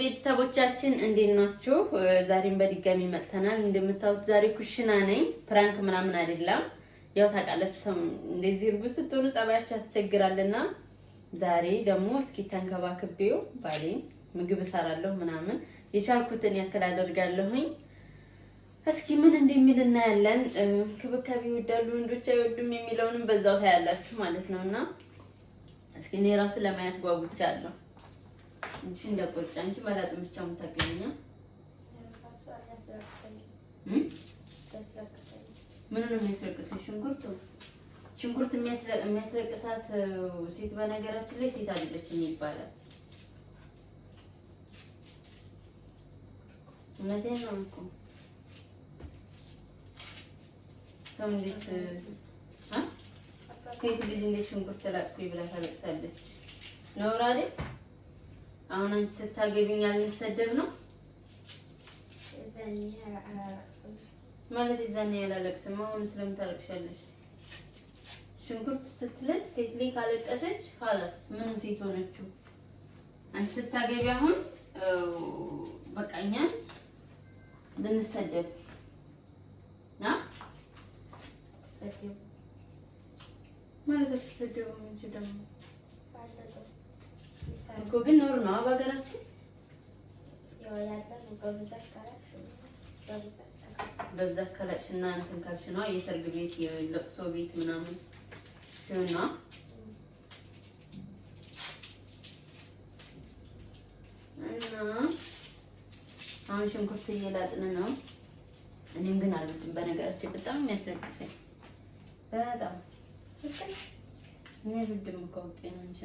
ቤተሰቦቻችን እንዴት ናችሁ? ዛሬም በድጋሚ መጥተናል። እንደምታዩት ዛሬ ኩሽና ነኝ። ፕራንክ ምናምን አይደለም። ያው ታውቃላችሁ ሰው እንደዚህ እርጉዝ ስትሆኑ ጸባያችሁ ያስቸግራልና ዛሬ ደግሞ እስኪ ተንከባክቤው ባሌን ምግብ እሰራለሁ ምናምን የቻልኩትን ያክል አደርጋለሁኝ። እስኪ ምን እንደሚል እናያለን። ክብካቤ ይወዳሉ ወንዶች አይወዱም የሚለውንም በዛው ታያላችሁ ማለት ነውና እስኪ እኔ ራሱ ለማየት ጓጉቻለሁ። እንጂ እንደቆጫ እንጂ መላጥም ብቻ የምታገኘው ምን ነው የሚያስለቅሰው? ሽንኩርት የሚያስለቅሳት ሴት በነገራችን ላይ ሴት አይደለችም ይባላል። እውነቴን ነው እኮ ሰው እንዴት ሴት ልጅ እንዴት ሽንኩርት ተላቅኩኝ ብላ ታለቅሳለች? ነውር አይደል? አሁን አንቺ ስታገቢኝ አልሰደብ ነው ማለት እዛኔ ያላለቅስም። አሁን ስለምታለቅሻለሽ ሽንኩርት ስትለጥ ሴት ላይ ካለቀሰች خلاص ምንም ሴት ሆነችው። አንቺ ስታገቢ አሁን በቃኛ ልንሰደብ ና ሰደብ ማለት ተሰደብ ምን ደግሞ እኮ ግን ኖር ነው አባገራችን በብዛት ካላችና እንትን ካልሽ ነው የሰርግ ቤት የለቅሶ ቤት ምናምን ሲሆን ነው። እና አሁን ሽንኩርት እየላጥን ነው። እኔም ግን አልወድም በነገራችን በጣም የሚያስለቅሰኝ በጣም እኔ ልድም ኮንኬ ነው እንጂ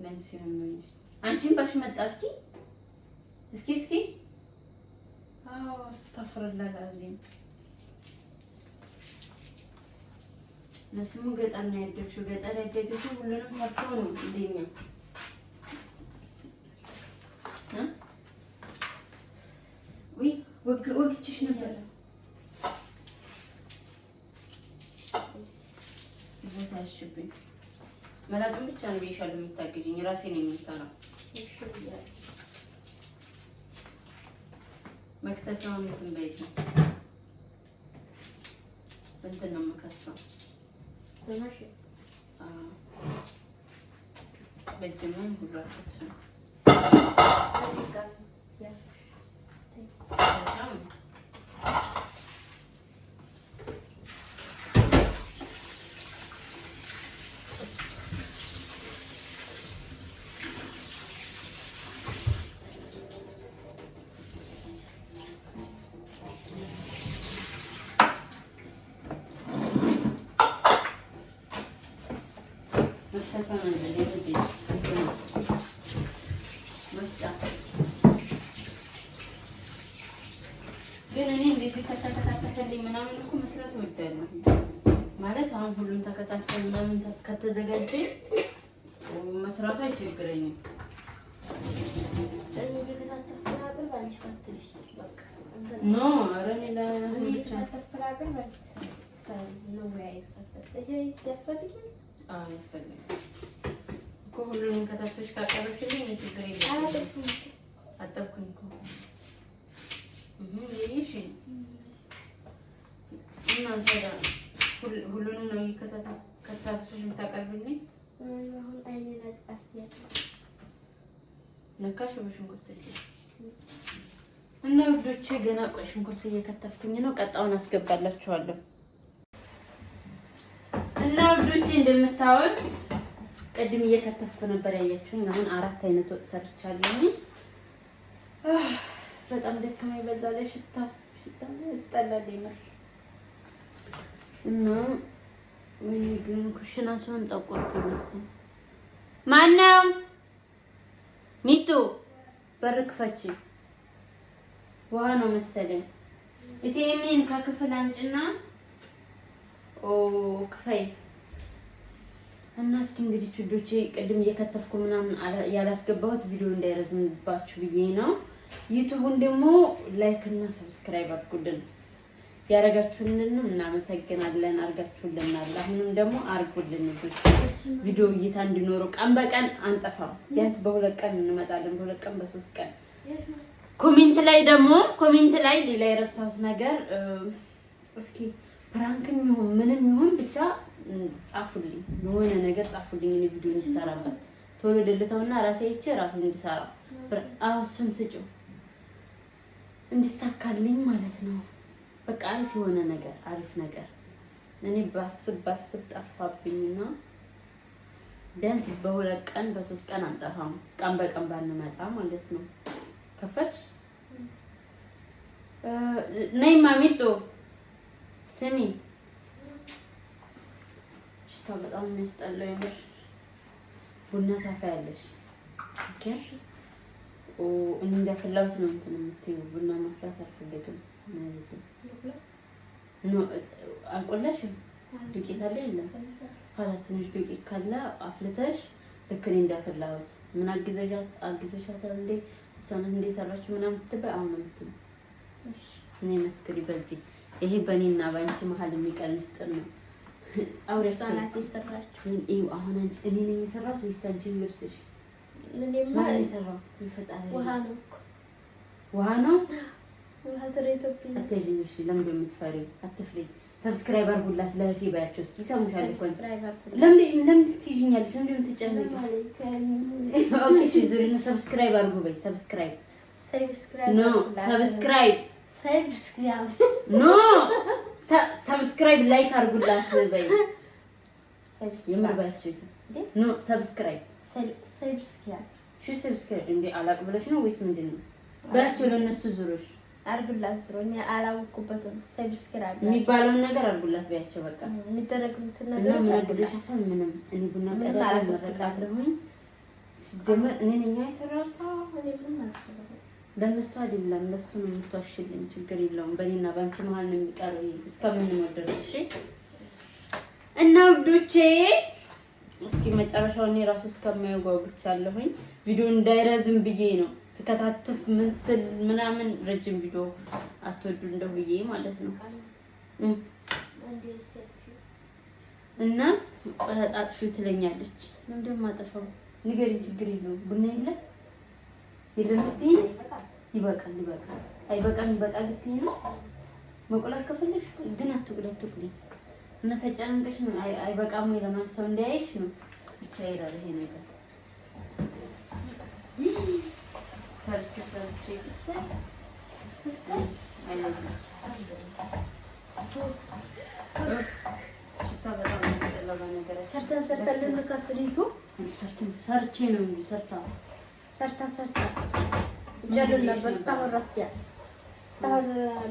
ለንሲ ነው እንጂ አንቺም ባሽ መጣ እስኪ አዎ አስተፍርላህ አዚም ለስሙ ገጠር ነው ያደግሽው። ገጠር ያደገ ሰው ሁሉንም ሰርቶ ነው እንደኛ ወይ ወግችሽ ነበር እስኪ ቦታሽብኝ መላጥም ብቻ ነው ቢሻለው የምታገጂኝ ራሴ ነኝ የምሰራው። መክተፊያውን እንትን በይት ነው እንትን ነው የምከተው ለማሽ በጀመን ሁላችሁት ነው ግን እኔ እንደዚህ ከተከታተለኝ ምናምን እኮ መስራት እወዳለሁ ማለት አሁን ሁሉም ተከታተል ምናምን ከተዘጋጀ መስራቱ አይቸግረኝም። ኖ አረኔ ለብቻ ተፈራገር ማለት ነው ያስፈልጋል እኮ ሁሉንም ከታተሽ ካቀረብሽልኝ ችግር የለም። አጠብኩኝ እኮ ይሄሽ እና ታዲያ ሁሉንም ነው ከታተሽ የምታቀርብልኝ። አሁን አይኔ አስያት ነካሽ በሽንኩርት እና ውዶቼ ገና ቆይ ሽንኩርት እየከተፍኩኝ ነው። ቀጣውን አስገባላችኋለሁ። እና ውዶቼ እንደምታዩት ቅድም እየከተፍኩ ነበር ያያችሁኝ። አሁን 4 አይነት ወጥ ሰርቻለሁ። በጣም ደከመኝ በዛ ላይ ሽታ ያስጠላል ይመር እና ወይኔ ግን ኩሽና ሰውን ጠቆርኩ መሰለኝ። ማነው ሚጡ በር ክፈቺ ውሃ ነው መሰለኝ። ኢቲኤምን ከክፍል አንጭና ክፈይ እና እስኪ እንግዲህ ልጆቼ ቅድም እየከተፍኩ ምናምን ያላስገባሁት ቪዲዮ እንዳይረዝምባችሁ ብዬ ነው። ዩቲዩብን ደግሞ ላይክ እና ሰብስክራይብ አድርጉልን። ያረጋችሁልንም እናመሰግናለን። አርጋችሁልናል። አሁንም ደግሞ አርጉልን ልጆች ቪዲዮ እይታ እንዲኖረው ቀን በቀን አንጠፋም። ቢያንስ በ2 ቀን እንመጣለን። በ2 ቀን በ3 ቀን ኮሜንት ላይ ሌላ የረሳሁት ነገር እስኪ ፕራንክም ይሁን ምንም ይሁን ብቻ ጻፉልኝ፣ የሆነ ነገር ጻፉልኝ እኔ ቪዲዮ እንድሰራበት ቶሎ ደልተውና ራሴ እንድሰራ እሱን ስጪው እንዲሳካልኝ ማለት ነው። በቃ አሪፍ የሆነ ነገር አሪፍ ነገር እኔ ባስብ ጠፋብኝና ቢያንስ በሁለት ቀን በሶስት ቀን አንጠፋም፣ ቀን በቀን ባንመጣ ማለት ነው። ከፈትሽ ነይ ማሚቶ ስሚ ሽታ በጣም የሚያስጠላው የምር ቡና ታፈያለሽ። ኦኬ እኔ እንደፈላሁት ነው እንትን የምትይው ቡና ማፍላት አልፈልግም ማለት ነው። አልቆላሽም ዱቄት አለ የለም ካላስ ትንሽ ዱቄት ካለ አፍልተሽ ልክ እኔ እንዳፈላሁት ምን አግዘሻታል እንዴ እሷን እንዴ ሰራች ምናምን ስትባይ አሁን ነው የምትይው። እኔ መስክሪ በዚህ ይሄ በእኔና ባንቺ መሀል የሚቀር ምስጢር ነው። አውረታናት ይሰራች ይሄው አሁን አንቺ እኔ ነኝ የሰራሁት ወይስ አንቺ ልብስሽ? እኔማ የሰራው ይፈጣሪ ውሃ ነው ተረይቶብኝ አትልሽ። ለምን የምትፈሪ? አትፍሪ። ሰብስክራይብ አድርጉላት ለእህቴ ባያቸው እስኪ ሰሙሻል እኮ ለምን ትይኛለሽ? እንደምን ትጨነቂ? ኦኬ እሺ ዙሪና ሰብስክራይብ አድርጉ በይ። ሰብስክራይብ ሰብስክራይብ ላይክ አድርጉላት በይ። የምር ባያቸው ሰብስክራይብ እንዴ አላቅ ብለሽ ነው ወይስ ምንድነው? ባያቸው ለነሱ ዙሮሽ አርጉላት ዙሮኛ አላውቁበትም። ሰብስክራይብ የሚባለውን ነገር አርጉላት ባያቸው በቃ የሚደረግሉት ነገር ነው። ማግዘሻታል ምንም እኔ ቡና ቀዳ አላመረቃለሁኝ ሲጀመር እኔ ነኝ የሰራሁት። እኔ ምን አስበው ለነሱ አይደለም ለሱ ነው የምትዋሽልኝ። ችግር የለውም በእኔና ባንቺ መሀል ነው የሚቀረው እስከምንሞት ድረስ። እሺ እና ውዶቼ እስኪ መጨረሻው እኔ ራሱ እስከማየው ጓጉቻለሁኝ። ቪዲዮ እንዳይረዝም ብዬ ነው ስከታተፍ ምን ስል ምናምን ረጅም ቪዲዮ አትወዱ እንደው ብዬ ማለት ነው። እና አጥፊው ትለኛለች። ምንድነው ማጠፋው? ንገሪኝ። ችግር የለውም ቡና የለም ይበቃል። አይበቃም ይበቃል ልትይ ነው። መቆላት ከፈለሽ ግን አትቁሊ እና ተጨናንቀሽ ነው አይበቃም ወይ ለማለት ሰው እንዳያይሽ ነው ብቻ ይላል ይሄ ነገር። ሰርቼ ሰርተን ልንከስር ይዞ ሰርቼ ነው እንጂ ሰርታ ጀሉን ነበር እስካሁን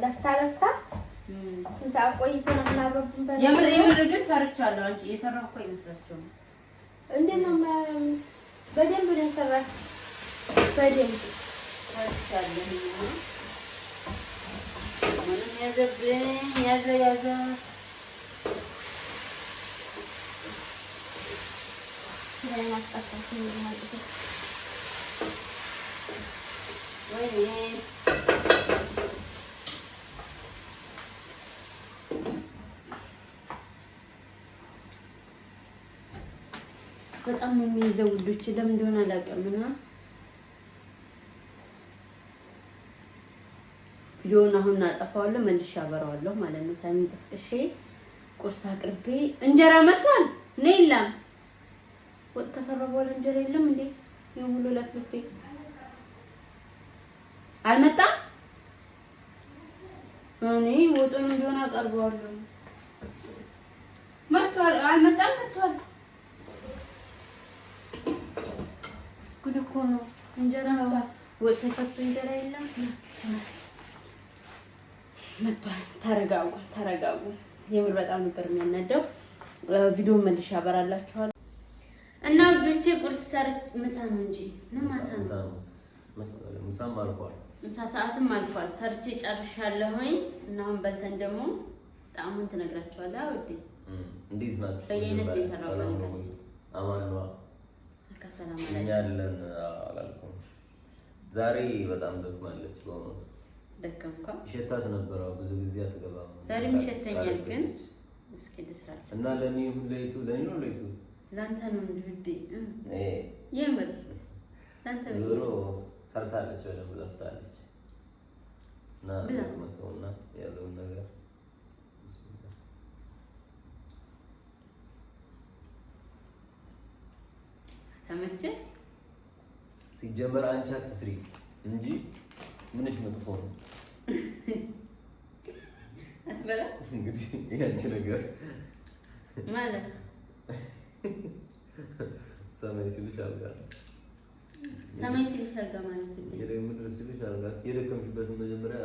ለፍታ ስንት ሰዓት ቆይቶ ነው ምናረብን በለ የምር ግን ሰርቻለሁ። አንቺ የሰራሁ እኮ ይመስላችሁ እንዴት ነው? በደንብ ነው የሰራሁት። በደንብ ሰርቻለሁ። ምንም ያዘብኝ ያዘ ስለኛ አስጣጣች ነው ማለት ነው። ወይኔ በጣም ነው የሚይዘው ውዶች፣ ለምን እንደሆነ አላውቅምና ቪዲዮውን አሁን አጠፋዋለሁ መልሼ አበራዋለሁ ማለት ነው። ሳሚን ቀስቅሼ ቁርስ አቅርቤ እንጀራ መጥቷል። ነይላም ወጥ ከሰራ በኋላ እንጀራ የለም እንዴ? የሙሉ ለፍልፌ አልመጣም። እኔ ወጡን እንደሆነ አቀርበዋለሁ። መጥቷል አልመጣም? መጥቷል። ጉድ እኮ ነው። እንጀራ ወጥ ተሰጥቶ እንጀራ የለም። መጥቷል። ተረጋጉ። የምር በጣም ነበር የሚያናደው። ቪዲዮ መልሼ አበራላችኋለሁ እና ውዶቼ ቁርስ ሰርች ምሳ ነው እንጂ ማታ ነው። ምሳም አልፏል። ምሳ ሰዓትም አልፏል። ሰርቼ ጨርሻለሁኝ እና አሁን በልተን ደግሞ ጣዕሙን ትነግራችኋለህ። አውዴ እንዴት ናችሁ? በየአይነት የሰራው ነገር አማኗ ከሰላም ያለን አላልኩም። ዛሬ በጣም ደክማለች። በእውነት ደከምኳ። ይሸታት ነበር ብዙ ጊዜ አትገባም። ዛሬም ይሸተኛል ግን እስኪ ልስራል እና ለኔ ነው ላንተ ነው እንጂ ውዴ የምር ላንተ ዞሮ ሰርታለች፣ በደንብ ለፍታለች እና መስዋዕትና ያለውን ነገር ተመቸ። ሲጀመር አንቺ አትስሪ እንጂ ምንሽ መጥፎ ነው አትበላ። እንግዲህ ያንቺ ነገር ማለት ሰማይ ሲልሽ አልጋ ሰማይ ሲልሽ አልጋ ማለት ነው። ምድር ሲልሽ አልጋ። እስኪ የደከምሽበትን መጀመሪያ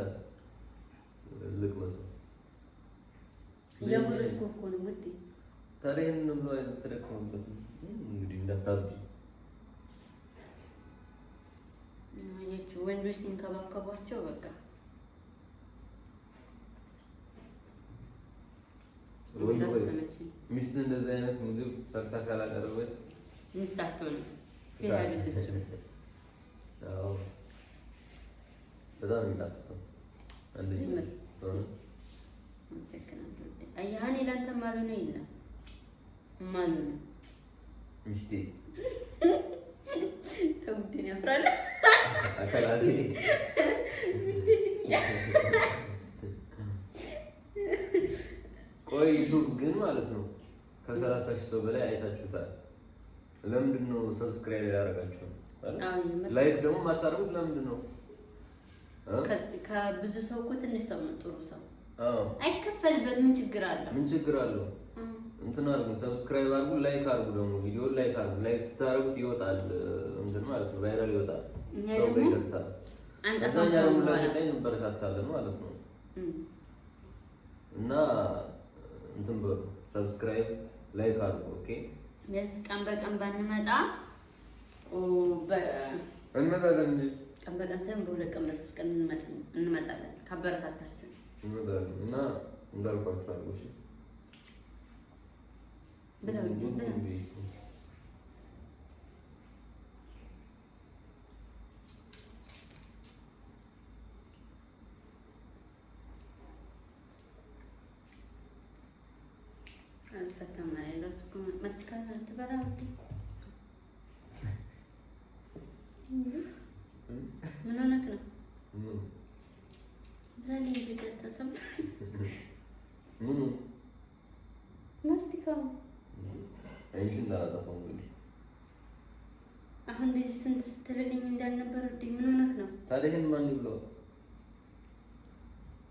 ልቅመስ ነው። የጉርስ እኮ ነው ውዴ። ታዲያ ይሄንን ብሎ ተደከምበት እንግዲህ እንዳታብጂ። አያችሁ ወንዶች ሲንከባከቧቸው በቃ ሚስት እንደዚህ አይነት ምግብ ሰርታ ካላቀረበች ሚስት አትሆንም። ሲያልልች አዎ በጣም ይጣፍጣል። አንደኛ አያኔ ላንተ ማሉ ነው ይላል ማሉ ነው ሚስቴ ተውድን ያፍራል አካላቴ ሚስቴ ሲያ ቆይ ዩቲዩብ ግን ማለት ነው ከ30 ሺህ ሰው በላይ አይታችሁታል። ለምንድን ነው ሰብስክራይብ ያደረጋችሁ? ላይክ ደግሞ ማታደርጉት ለምንድን ነው? ከብዙ ሰው እኮ ትንሽ ሰው ነው ጥሩ ሰው። አይከፈልበት ምን ችግር አለው? ምን ችግር አለው? እንትን አድርጉ፣ ሰብስክራይብ አድርጉ፣ ላይክ አድርጉ። ደግሞ ቪዲዮ ላይክ አድርጉ። ላይክ ስታደርጉት ይወጣል እንትን ማለት ነው ቫይራል ይወጣል፣ ሰው ጋር ይደርሳል። እዛኛ ደግሞ ለቀጣይ እንበረታታለን ማለት ነው። እና እንትን በሉ ሰብስክራይብ ላይክ አድርጉ። ኦኬ ቢያንስ ቀን በቀን ባንመጣ እንመጣለን እንጂ ቀን በቀን ሳይሆን በሁለት ቀን በሶስት ቀን እንመጣለን ካበረታታችሁ እንመጣለን። እና እንዳልኳችሁ አድርጉ። እሺ ብለው አልፈታም ማለት ነው። እሱ ማስቲካ ትበላ ምን ሆነክ ነው? ዛሬ ቪዲዮ ተሰምቷል። ምኑ ማስቲካው አይንሽ እንዳላጠፋው እንግዲህ አሁን እንደዚህ ስንት ስትልልኝ እንዳልነበር እንዴ? ምን ሆነክ ነው? ታዲያ ይሄን ማን ይብለው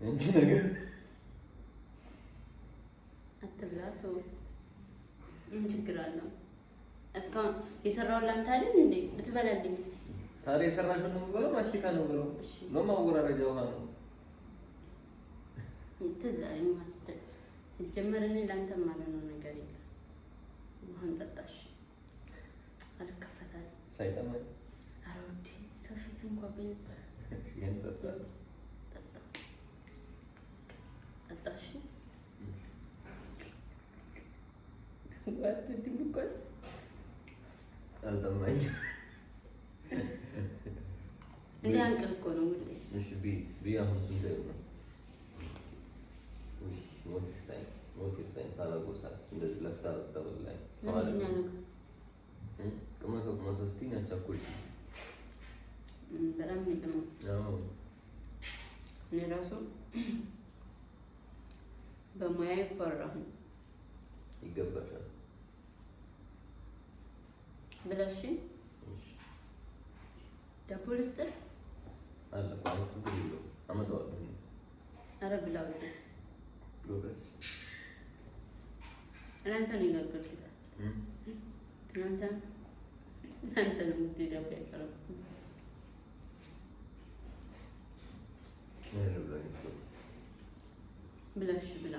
እንጂ ነገር አትብላቶ ምን ችግር አለው? እስካሁን የሰራውን ላንተ አይደል እንዴ? ብትበላልኝስ? ታዲያ የሰራሽው ነው የምበለው? ማስቲካ ነው የምበለው? ነው ማወራረጃ ውሃ ነው። ትዝ አለኝ ማስተር ሲጀመር እኔ ላንተ ማለት ነው ነገር የለም። ውሃን ጠጣሽ አልከፈታል ሳይጠማኝ አሮዲ ሶፊት እንኳን ቢያንስ ይሄን ጠጣ ጠጣሽ ዋት ድምቆል አልጠማኝም። እንዴ አንቀል እኮ ነው ውዴ። እሺ ቢ አሁን ስንት ነው? ሞቲቭ ሳይንስ አላጎሳት እንደዚህ ለፍታ በላይ ሰዋል ቅመሶ ስቲኝ አቻኩልሽ በጣም ነው ነው እኔ ራሱ በሙያ ይፈራሁ ይገባሻል ብለሽ ዳቦ ልስጥር አለ ማለት ነው አመጣዋለሁ። ኧረ ብላው ጎበዝ እናንተ ነው የጋገርኩት። እናንተ ነው ዳቦ ያቀረብኩት። ብላሽ ብላ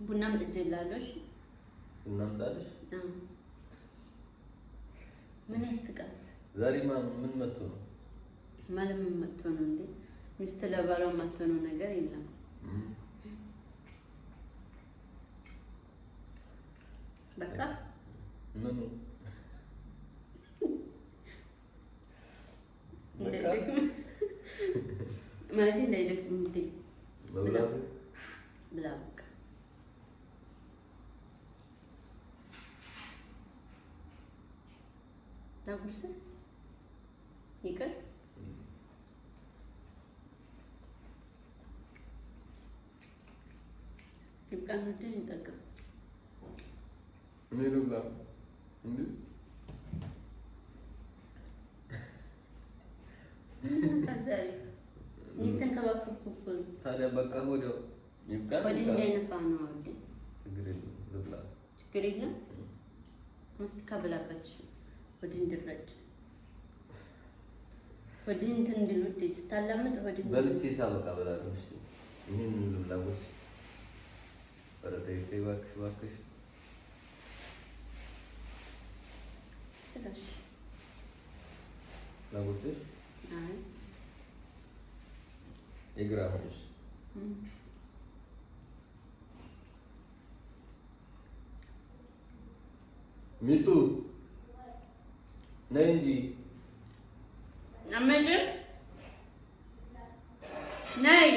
ቡናም ጥጄላለሽ። ቡናም ጣልሽ? ምን ያስቃል? ዛሬ ምን መጥቶ ነው? ማለት ምን መጥቶ ነው እንዴ? ሚስት ለባሏ መጥቶ ነው ነገር የለም። በቃ ምን ማለት እንዳይደክም እንዴ መብላት ብላ በቃ ላጉርስ ይቅር ይብቃን ወደን ይጠቀም እኔ ልብላ እንዴ ታዲያ በቃ ወዲያው ይብቃን ወዲህ እንዳይነፋ ነው ወዲህ ችግር የለም መስት ከብላበት ወዲህ እንድረጭ ወዲህ እንትን እንድልውድ ስታላምጥ ወዲህ በልቼ ሳበቃ በላለሁ እሺ ይሄን ልብላውስ በረተይ እባክሽ ስለሽ ላውስ አይ የግራህሽ ሚጡ ነይ እንጂ አመጀ ነይ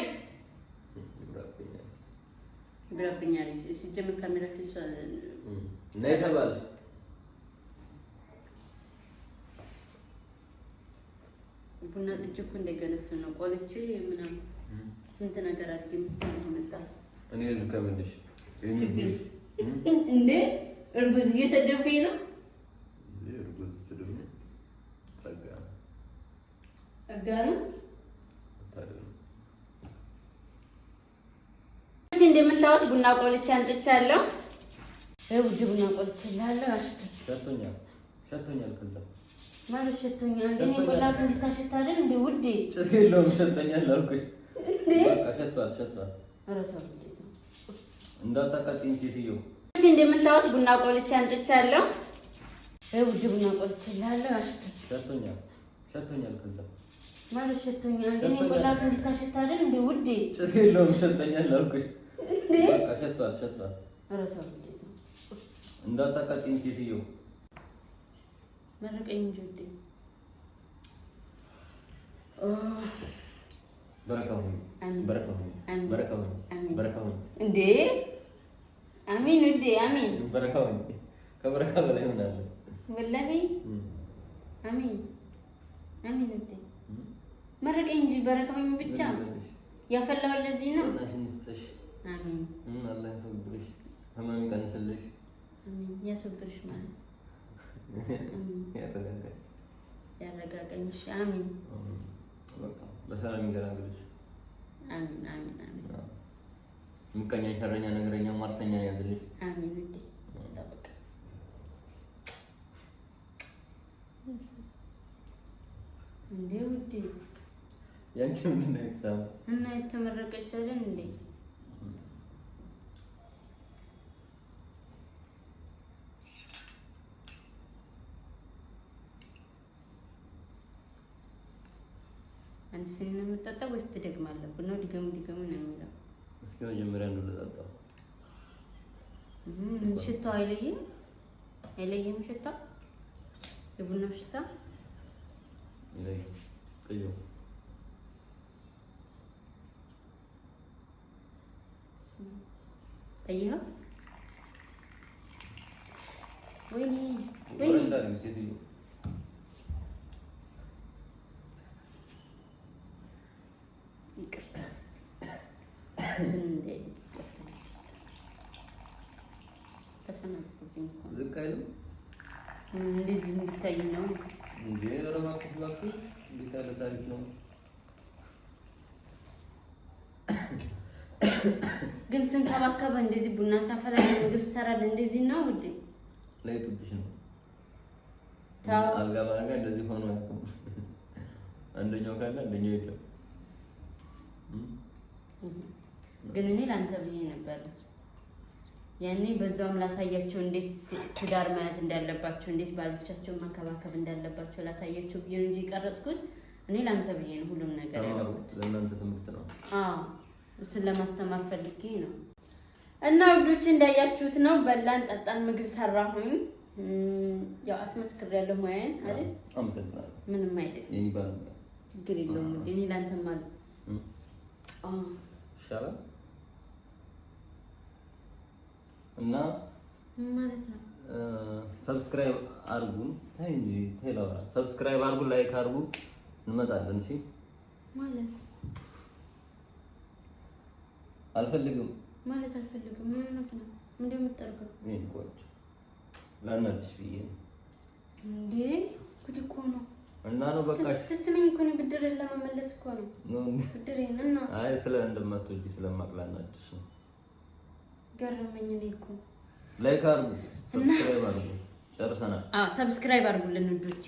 ብራብኛል ሲጀምር ካሜራ ፊት ነይ ተባለ ቡና ጥጅ እኮ እንደገነፍል ነው ቆልቼ ምናምን ስንት ነገር አድርጌ መሰለኝ መጣ እኔ ልከምልሽ እንዴ እርጉዝ እየሰደብከኝ ነው እርጉዝ ስድብ ነው ጸጋ ነው እንደምታወት ቡና ቆልቼ አንጥቻለሁ ውድ ቡና ቆልቼ ላለሁ ሸቶኛል ከዛ ማለት ሸቶኛል ግን ቆላቱ እንድታሸት አይደል እንዴ ውዴ ጭስ የለውም ሸቶኛል አልኩሽ በቃ ሸቷል አረታው እንዳታቃጥኝ ሴትዮ እንደምታወት ቡና ቆልቼ አንጥቻለሁ ውድ ቡና ቆልቼ ላለሁ ሸቶኛል ከዛ ማለት ሸቶኛል ግን ቆላቱ እንድታሸት አይደል እንዴ ውዴ ጭስ የለውም ሸቶኛል አልኩሽ በቃ ሸቷል አረታው እንዳታቃጥኝ ሴትዮ መረቀኝ እንጂ ውዴ በረካሁን እንዴ አሚን ውዴ አሚን በረካሁን ከበረካ በላይ ሆናለ ወላሂ አሚን ውዴ መረቀኝ እንጂ በረካሁን ብቻ ያፈላው ለዚህ ነው አሚን አላህ ያሰብርሽ ህመም ይቀንስልሽ አሚን ያሰብርሽ ማለት ያረጋጋኝ እሺ አሚን በቃ በሰላም ይገላግልሽ አሚን ምቀኛ ሸረኛ ነገረኛ ማርተኛ ያዝልሽ አሚን ውዴ ተጠበቅ እንዴ ውዴ ያንቺ ምን ነው ይሳም እና የተመረቀች አይደል እንዴ አንድ ሲኒ ነው የምጠጣው ወይስ ትደግማለህ? ቡናው ድገሙ ነው የሚለው። እስኪ መጀመሪያ እንደው ልጠጣው። ሽታው አይለይም ሽታው የቡናው ሽታ ይለይ ቀዩ አየኸው? ወይኔ ሴትዮ ይቅርታ ተፈናቅኩኝ እኮ ዝቅ አይልም እንደዚህ እንዲታይ ነው እንዴ ረማኩት ባክሽ እንዴት ያለ ታሪክ ነው ግን ስንከባከበ እንደዚህ ቡና ሳፈራ ምግብ ሰራል እንደዚህ ነው ውዴ ለይቱብሽ ነው ታው አልጋ ባልጋ እንደዚህ ሆኖ ያለው አንደኛው ካለ አንደኛው የለም ግን እኔ ላንተ ብዬ ነበር ያኔ በዛውም ላሳያቸው እንዴት ትዳር መያዝ እንዳለባቸው እንዴት ባሎቻቸውን መንከባከብ እንዳለባቸው ላሳያቸው ብዬ እንጂ ቀረጽኩት እኔ ላንተ ብዬ ነው ሁሉም ነገር ያለው ለእናንተ ትምህርት ነው እሱን ለማስተማር ፈልጌ ነው እና ውዶች እንዳያችሁት ነው በላን ጠጣን ምግብ ሰራሁኝ ያው አስመስክሬያለሁ ሙያዬን አይደል አመሰግናለሁ ምንም አይደል የኔ ባል ችግር የለውም እኔ ላንተ ማለት ሻላ እና ማለት ነው ሰብስክራይብ አድርጉ። ታይ እንጂ ቴላውራ ሰብስክራይብ አድርጉ፣ ላይክ አድርጉ። እንመጣለን። እሺ ማለት አልፈልግም ማለት አልፈልግም። ምን ነው ምንድነው የምትጠርገው? እኔ ቆጭ ላናድሽ ብዬ እንዴ ጉድ እኮ ነው። እና ነው በቃ ስስመኝ እኮ ነው ብድርን ለመመለስ እኮ ነው ብድሬን እና አይ ስለ እንደማትወጂ ስለማቅላናድሽ ነው። ገረመኝ። እኔ እኮ ላይክ አድርጉ፣ ሰብስክራይብ አድርጉ። ጨርሰናል። ሰብስክራይብ አድርጉልን ውዶቼ።